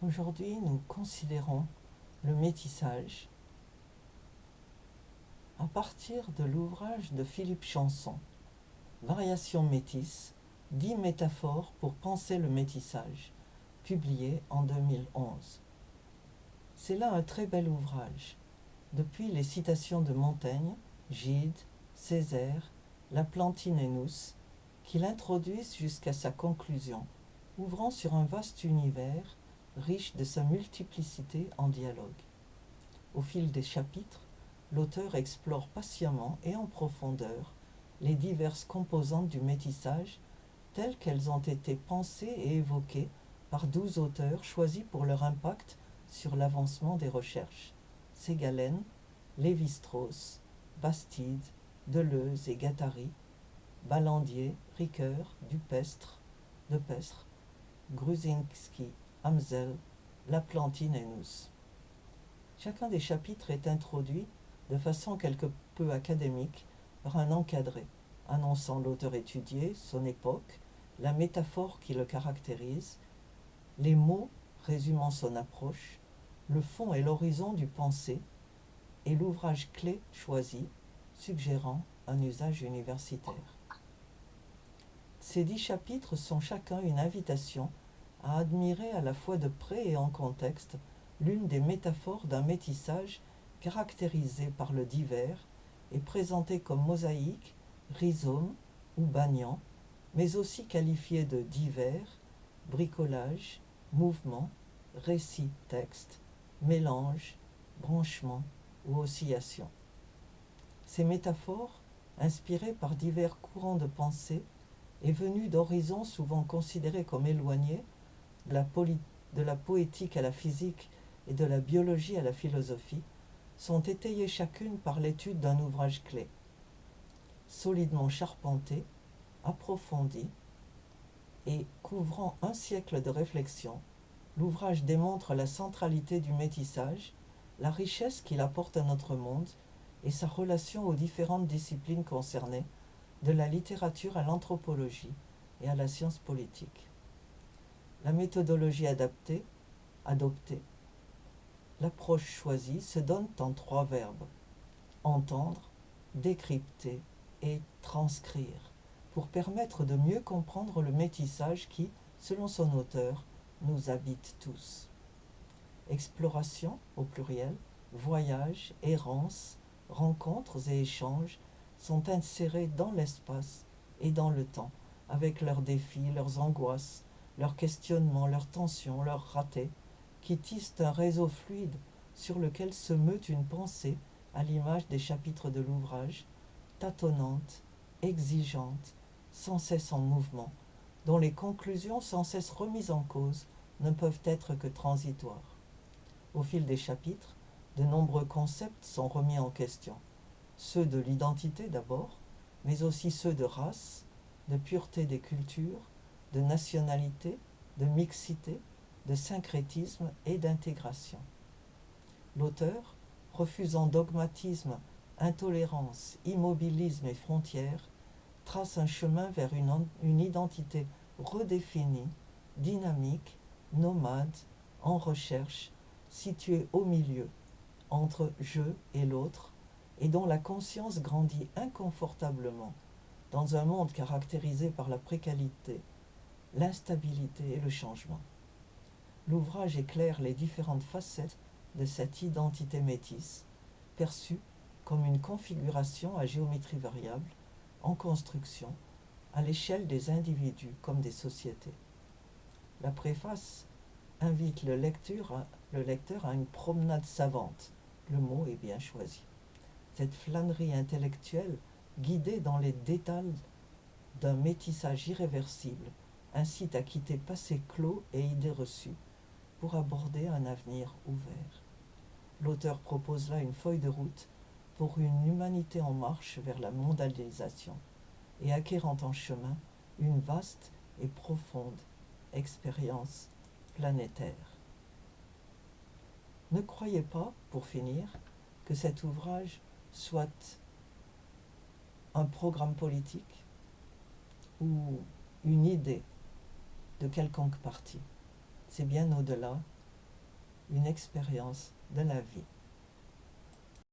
Aujourd'hui, nous considérons le métissage à partir de l'ouvrage de Philippe Chanson, Variations métisses, 10 métaphores pour penser le métissage, publié en 2011. C'est là un très bel ouvrage, depuis les citations de Montaigne, Gide, Césaire, Laplantinenus, qui l'introduisent jusqu'à sa conclusion, ouvrant sur un vaste univers riche de sa multiplicité en dialogue. Au fil des chapitres, l'auteur explore patiemment et en profondeur les diverses composantes du métissage telles qu'elles ont été pensées et évoquées par 12 auteurs choisis pour leur impact sur l'avancement des recherches: Ségalen, Lévi-Strauss, Bastide, Deleuze et Guattari, Ballandier, Ricoeur, Depestre, Gruszinski, Amsel, Laplantinenus. Chacun des chapitres est introduit de façon quelque peu académique par un encadré, annonçant l'auteur étudié, son époque, la métaphore qui le caractérise, les mots résumant son approche, le fond et l'horizon du pensée, et l'ouvrage clé choisi, suggérant un usage universitaire. Ces 10 chapitres sont chacun une invitation à admirer à la fois de près et en contexte l'une des métaphores d'un métissage caractérisé par le divers et présenté comme mosaïque, rhizome ou banyan, mais aussi qualifié de divers, bricolage, mouvement, récit, texte, mélange, branchement ou oscillation. Ces métaphores, inspirées par divers courants de pensée et venues d'horizons souvent considérés comme éloignés, de la poétique à la physique et de la biologie à la philosophie, sont étayées chacune par l'étude d'un ouvrage clé. Solidement charpenté, approfondi et couvrant un siècle de réflexion, l'ouvrage démontre la centralité du métissage, la richesse qu'il apporte à notre monde et sa relation aux différentes disciplines concernées, de la littérature à l'anthropologie et à la science politique. La méthodologie adoptée, l'approche choisie se donne en 3 verbes: entendre, décrypter et transcrire, pour permettre de mieux comprendre le métissage qui, selon son auteur, nous habite tous. Exploration au pluriel, voyage, errance, rencontres et échanges sont insérés dans l'espace et dans le temps, avec leurs défis, leurs angoisses, leurs questionnements, leurs tensions, leurs ratés, qui tissent un réseau fluide sur lequel se meut une pensée à l'image des chapitres de l'ouvrage, tâtonnante, exigeante, sans cesse en mouvement, dont les conclusions sans cesse remises en cause ne peuvent être que transitoires. Au fil des chapitres, de nombreux concepts sont remis en question, ceux de l'identité d'abord, mais aussi ceux de race, de pureté des cultures, de nationalité, de mixité, de syncrétisme et d'intégration. L'auteur, refusant dogmatisme, intolérance, immobilisme et frontières, trace un chemin vers une identité redéfinie, dynamique, nomade, en recherche, située au milieu, entre je et l'autre, et dont la conscience grandit inconfortablement dans un monde caractérisé par la précarité, l'instabilité et le changement. L'ouvrage éclaire les différentes facettes de cette identité métisse, perçue comme une configuration à géométrie variable, en construction, à l'échelle des individus comme des sociétés. La préface invite le lecteur à une promenade savante. Le mot est bien choisi. Cette flânerie intellectuelle, guidée dans les détails d'un métissage irréversible, incite à quitter passé clos et idées reçues pour aborder un avenir ouvert. L'auteur propose là une feuille de route pour une humanité en marche vers la mondialisation et acquérant en chemin une vaste et profonde expérience planétaire. Ne croyez pas, pour finir, que cet ouvrage soit un programme politique ou une idée de quelconque parti. C'est bien au-delà une expérience de la vie.